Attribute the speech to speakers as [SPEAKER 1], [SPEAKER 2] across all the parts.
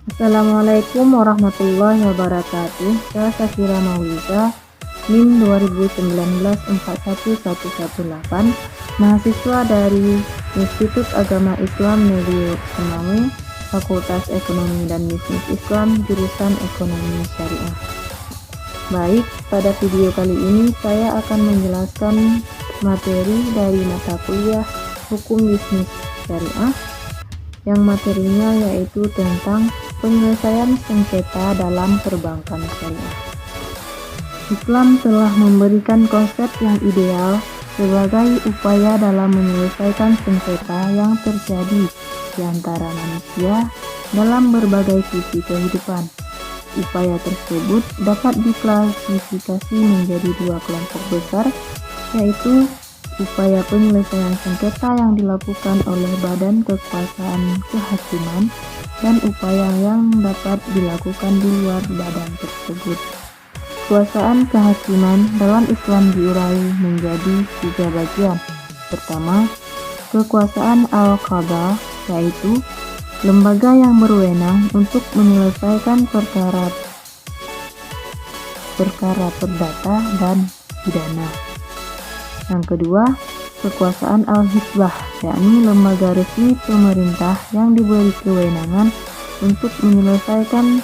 [SPEAKER 1] Assalamualaikum warahmatullahi wabarakatuh. Saya Safira Mauliza, NIM 2019-41118, mahasiswa dari Institut Agama Islam Negeri Semawe, Fakultas Ekonomi dan Bisnis Islam, jurusan Ekonomi Syariah. Baik, pada video kali ini saya akan menjelaskan materi dari mata kuliah Hukum Bisnis Syariah, yang materinya yaitu tentang penyelesaian sengketa dalam perbankan syariah. Islam telah memberikan konsep yang ideal sebagai upaya dalam menyelesaikan sengketa yang terjadi di antara manusia dalam berbagai sisi kehidupan. Upaya tersebut dapat diklasifikasi menjadi dua kelompok besar, yaitu upaya penyelesaian sengketa yang dilakukan oleh badan kekuasaan kehakiman dan upaya yang dapat dilakukan di luar badan tersebut. Kekuasaan kehakiman dalam Islam diurai menjadi 3 bagian. Pertama, kekuasaan al-qadha, yaitu lembaga yang berwenang untuk menyelesaikan perkara perdata dan pidana. Yang kedua, kekuasaan al-hizbah, yakni lembaga resmi pemerintah yang diberi kewenangan untuk menyelesaikan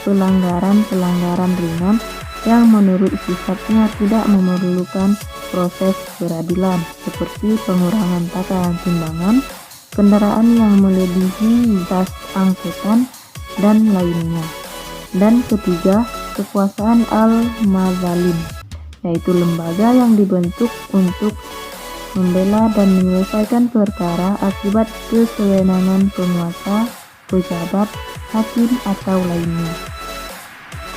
[SPEAKER 1] pelanggaran-pelanggaran ringan yang menurut sifatnya tidak memerlukan proses peradilan, seperti pengurangan takaran timbangan, kendaraan yang melebihi tas angkutan, dan lainnya. Dan ketiga, kekuasaan al-mazalim, yaitu lembaga yang dibentuk untuk membela dan menyelesaikan perkara akibat kesewenangan penguasa, pejabat, hakim, atau lainnya.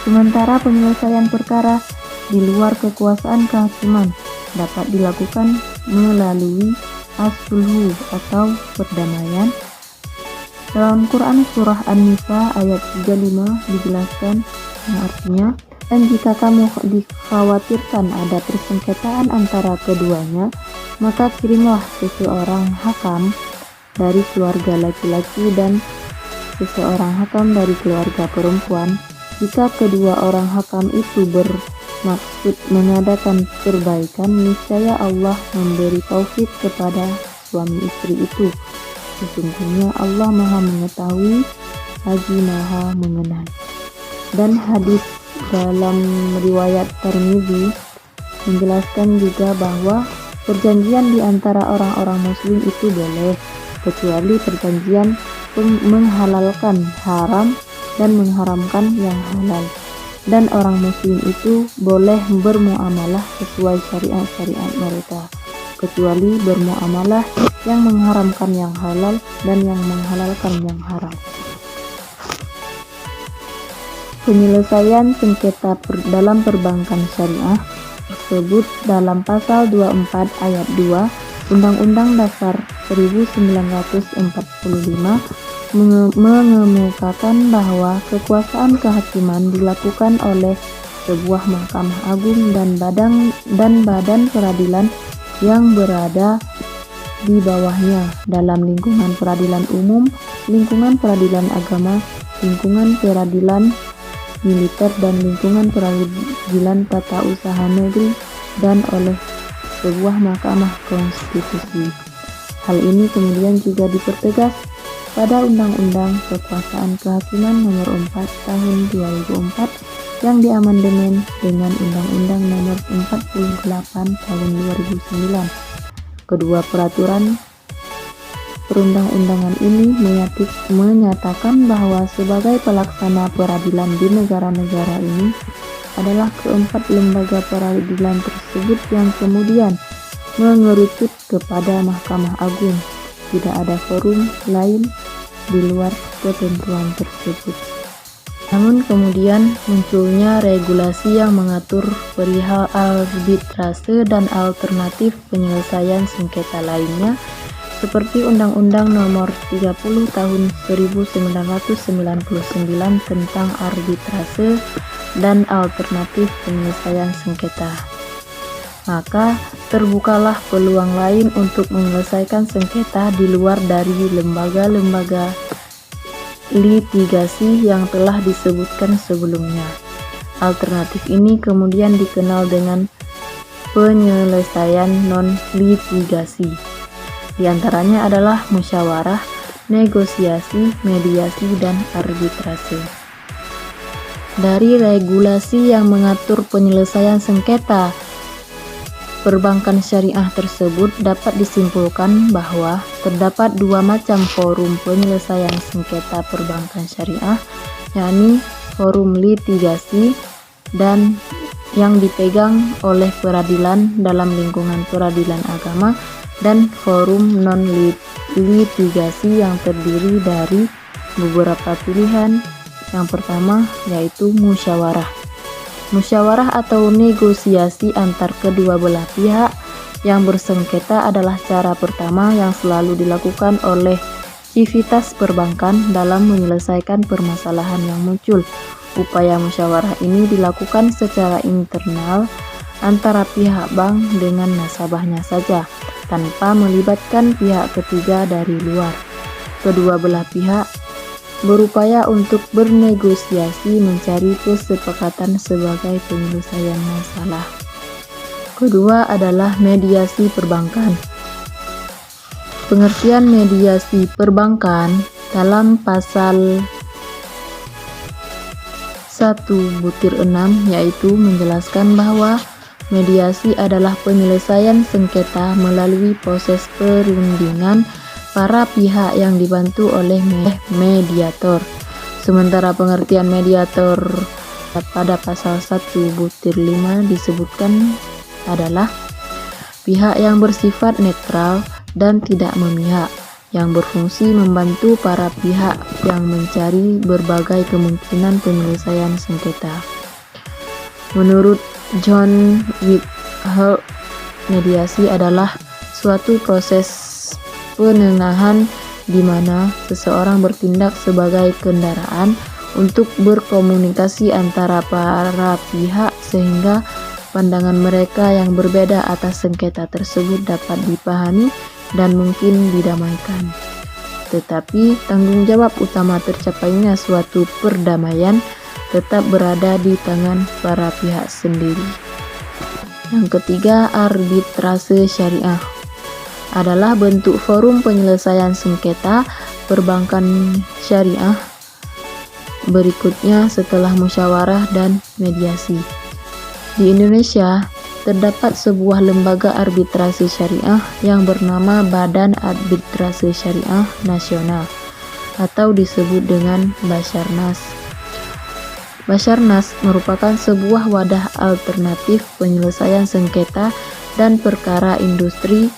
[SPEAKER 1] Sementara penyelesaian perkara di luar kekuasaan kehakiman dapat dilakukan melalui as-sulhu atau perdamaian. Dalam Quran Surah An-Nisa ayat 35 dijelaskan yang artinya, dan jika kamu dikhawatirkan ada persengketaan antara keduanya, maka kirimlah seseorang hakam dari keluarga laki-laki dan seseorang hakam dari keluarga perempuan. Jika kedua orang hakam itu bermaksud mengadakan perbaikan, niscaya Allah memberi taufik kepada suami istri itu. Sesungguhnya Allah Maha Mengetahui lagi Maha Mengenal. Dan hadis dalam riwayat Tirmidzi menjelaskan juga bahwa perjanjian di antara orang-orang muslim itu boleh, kecuali perjanjian menghalalkan haram dan mengharamkan yang halal. Dan orang muslim itu boleh bermuamalah sesuai syariat-syariat mereka, kecuali bermuamalah yang mengharamkan yang halal dan yang menghalalkan yang haram. Penyelesaian sengketa dalam perbankan syariah tersebut dalam pasal 24 ayat 2 Undang-Undang Dasar 1945 mengemukakan bahwa kekuasaan kehakiman dilakukan oleh sebuah mahkamah agung dan badan peradilan yang berada di bawahnya dalam lingkungan peradilan umum, lingkungan peradilan agama, lingkungan peradilan militer, dan lingkungan peradilan tata usaha negeri, dan oleh sebuah mahkamah konstitusi. Hal ini kemudian juga dipertegas pada Undang-Undang Kekuasaan Kehakiman Nomor 4 Tahun 2004 yang diamandemen dengan Undang-Undang Nomor 48 Tahun 2009. Kedua peraturan perundang-undangan ini menyatakan bahwa sebagai pelaksana peradilan di negara-negara ini adalah keempat lembaga peradilan tersebut yang kemudian mengerucut kepada Mahkamah Agung. Tidak ada forum lain di luar ketentuan tersebut. Namun kemudian munculnya regulasi yang mengatur perihal arbitrase dan alternatif penyelesaian sengketa lainnya, seperti Undang-Undang Nomor 30 Tahun 1999 tentang arbitrase dan alternatif penyelesaian sengketa. Maka terbukalah peluang lain untuk menyelesaikan sengketa di luar dari lembaga-lembaga litigasi yang telah disebutkan sebelumnya. Alternatif ini kemudian dikenal dengan penyelesaian non-litigasi. Di antaranya adalah musyawarah, negosiasi, mediasi, dan arbitrase. Dari regulasi yang mengatur penyelesaian sengketa perbankan syariah tersebut dapat disimpulkan bahwa terdapat dua macam forum penyelesaian sengketa perbankan syariah, yakni forum litigasi dan yang dipegang oleh peradilan dalam lingkungan peradilan agama, dan forum non-litigasi yang terdiri dari beberapa pilihan. Yang pertama yaitu musyawarah. Musyawarah atau negosiasi antar kedua belah pihak yang bersengketa adalah cara pertama yang selalu dilakukan oleh civitas perbankan dalam menyelesaikan permasalahan yang muncul. Upaya musyawarah ini dilakukan secara internal antara pihak bank dengan nasabahnya saja, tanpa melibatkan pihak ketiga dari luar. Kedua belah pihak berupaya untuk bernegosiasi mencari kesepakatan sebagai penyelesaian masalah. Kedua adalah mediasi perbankan. Pengertian mediasi perbankan dalam pasal 1/6 yaitu menjelaskan bahwa mediasi adalah penyelesaian sengketa melalui proses perundingan para pihak yang dibantu oleh mediator. Sementara pengertian mediator pada pasal 1/5 disebutkan adalah pihak yang bersifat netral dan tidak memihak, yang berfungsi membantu para pihak yang mencari berbagai kemungkinan penyelesaian sengketa. Menurut John Whitehall, mediasi adalah suatu proses penengahan di mana seseorang bertindak sebagai kendaraan untuk berkomunikasi antara para pihak sehingga pandangan mereka yang berbeda atas sengketa tersebut dapat dipahami dan mungkin didamaikan. Tetapi tanggung jawab utama tercapainya suatu perdamaian tetap berada di tangan para pihak sendiri. Yang ketiga, arbitrase syariah adalah bentuk forum penyelesaian sengketa perbankan syariah berikutnya setelah musyawarah dan mediasi. Di Indonesia, terdapat sebuah lembaga arbitrase syariah yang bernama Badan Arbitrase Syariah Nasional atau disebut dengan Basarnas. Basarnas merupakan sebuah wadah alternatif penyelesaian sengketa dan perkara industri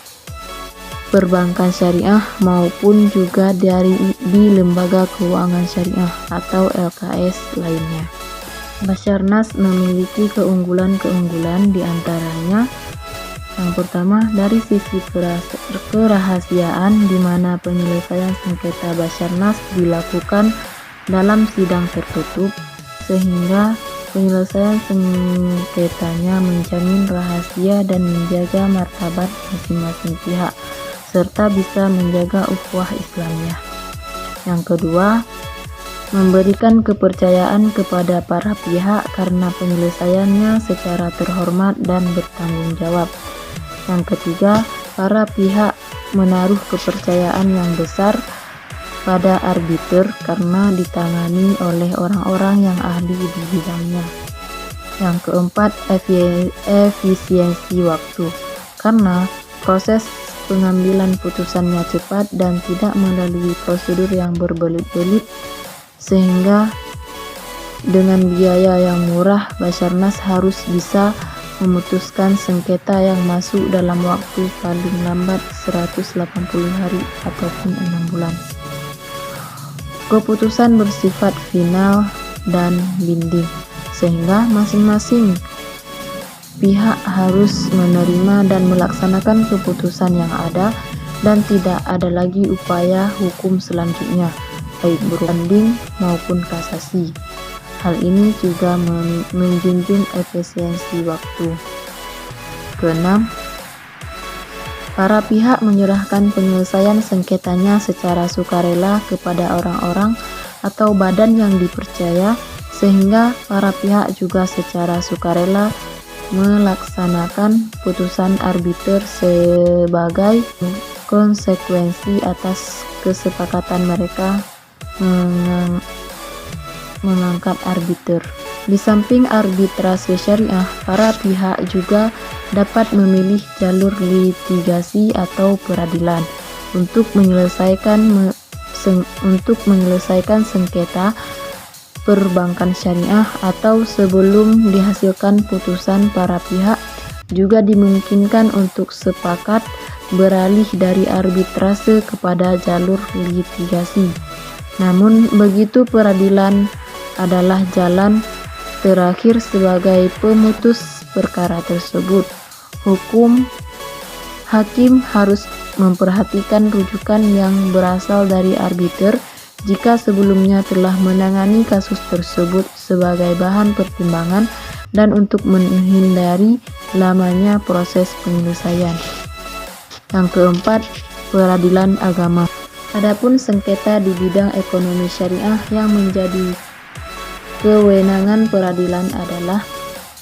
[SPEAKER 1] perbankan syariah maupun juga di lembaga keuangan syariah atau LKS lainnya. Basarnas memiliki keunggulan-keunggulan di antaranya yang pertama dari sisi kerahasiaan, di mana penyelesaian sengketa Basarnas dilakukan dalam sidang tertutup sehingga penyelesaian sengketanya menjamin rahasia dan menjaga martabat masing-masing pihak serta bisa menjaga ukhuwah Islamiyah. Yang kedua, memberikan kepercayaan kepada para pihak karena penyelesaiannya secara terhormat dan bertanggung jawab. Yang ketiga, para pihak menaruh kepercayaan yang besar pada arbiter karena ditangani oleh orang-orang yang ahli di bidangnya. Yang keempat, efisiensi waktu, karena proses pengambilan putusannya cepat dan tidak melalui prosedur yang berbelit-belit, sehingga dengan biaya yang murah Basarnas harus bisa memutuskan sengketa yang masuk dalam waktu paling lambat 180 hari ataupun 6 bulan. Keputusan bersifat final dan binding, sehingga masing-masing pihak harus menerima dan melaksanakan keputusan yang ada dan tidak ada lagi upaya hukum selanjutnya, baik berbanding maupun kasasi. Hal ini juga menjunjung efisiensi waktu. Keenam, para pihak menyerahkan penyelesaian sengketanya secara sukarela kepada orang-orang atau badan yang dipercaya, sehingga para pihak juga secara sukarela melaksanakan putusan arbiter sebagai konsekuensi atas kesepakatan mereka mengangkat arbiter. Di samping arbitrase syariah, para pihak juga dapat memilih jalur litigasi atau peradilan untuk menyelesaikan sengketa perbankan syariah, atau sebelum dihasilkan putusan para pihak juga dimungkinkan untuk sepakat beralih dari arbitrase kepada jalur litigasi. Namun begitu peradilan adalah jalan terakhir sebagai pemutus perkara tersebut. Hakim harus memperhatikan rujukan yang berasal dari arbiter jika sebelumnya telah menangani kasus tersebut sebagai bahan pertimbangan, dan untuk menghindari lamanya proses penyelesaian. Yang keempat, peradilan agama. Adapun sengketa di bidang ekonomi syariah yang menjadi kewenangan peradilan adalah: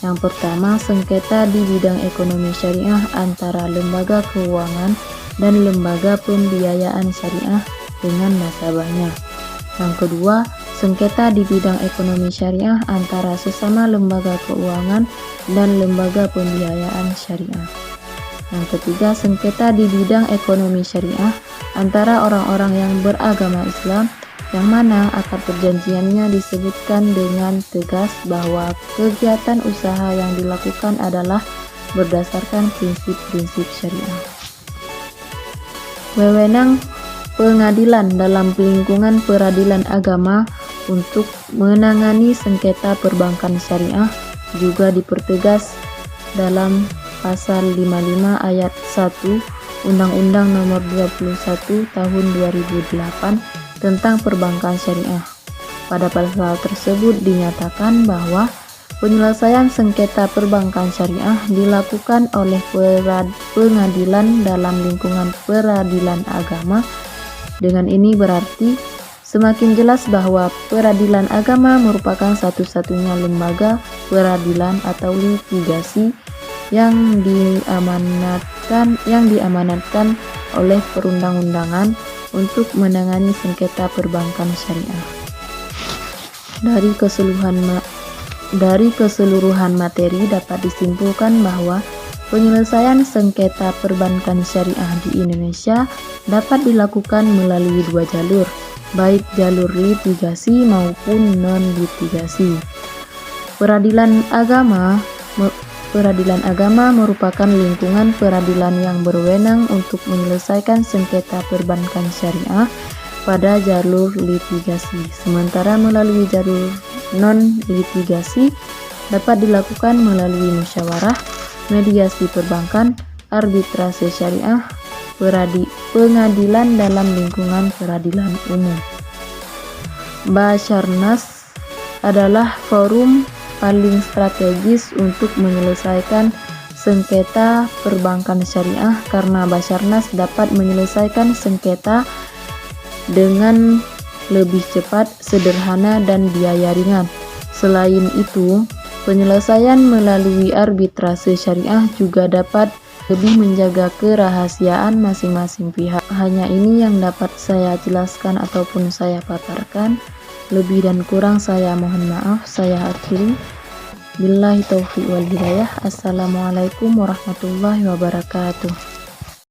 [SPEAKER 1] yang pertama, sengketa di bidang ekonomi syariah antara lembaga keuangan dan lembaga pembiayaan syariah dengan nasabahnya. Yang kedua, sengketa di bidang ekonomi syariah antara sesama lembaga keuangan dan lembaga pembiayaan syariah. Yang ketiga, sengketa di bidang ekonomi syariah antara orang-orang yang beragama Islam, yang mana akad perjanjiannya disebutkan dengan tegas bahwa kegiatan usaha yang dilakukan adalah berdasarkan prinsip-prinsip syariah. Wewenang pengadilan dalam lingkungan peradilan agama untuk menangani sengketa perbankan syariah juga dipertegas dalam Pasal 55 Ayat 1 Undang-Undang Nomor 21 Tahun 2008 tentang Perbankan Syariah. Pada pasal tersebut dinyatakan bahwa penyelesaian sengketa perbankan syariah dilakukan oleh pengadilan dalam lingkungan peradilan agama. Dengan ini berarti semakin jelas bahwa peradilan agama merupakan satu-satunya lembaga peradilan atau litigasi yang diamanatkan oleh perundang-undangan untuk menangani sengketa perbankan syariah. Dari keseluruhan materi dapat disimpulkan bahwa penyelesaian sengketa perbankan syariah di Indonesia dapat dilakukan melalui dua jalur, baik jalur litigasi maupun non-litigasi. Peradilan agama merupakan lingkungan peradilan yang berwenang untuk menyelesaikan sengketa perbankan syariah pada jalur litigasi. Sementara melalui jalur non-litigasi dapat dilakukan melalui musyawarah, mediasi perbankan, arbitrase syariah, pengadilan dalam lingkungan peradilan umum. Basarnas adalah forum paling strategis untuk menyelesaikan sengketa perbankan syariah karena Basarnas dapat menyelesaikan sengketa dengan lebih cepat, sederhana, dan biaya ringan. Selain itu, penyelesaian melalui arbitrase syariah juga dapat lebih menjaga kerahasiaan masing-masing pihak. Hanya ini yang dapat saya jelaskan ataupun saya paparkan. Lebih dan kurang saya mohon maaf. Saya akhiri. Billahi taufiq wal hidayah. Assalamualaikum warahmatullahi wabarakatuh.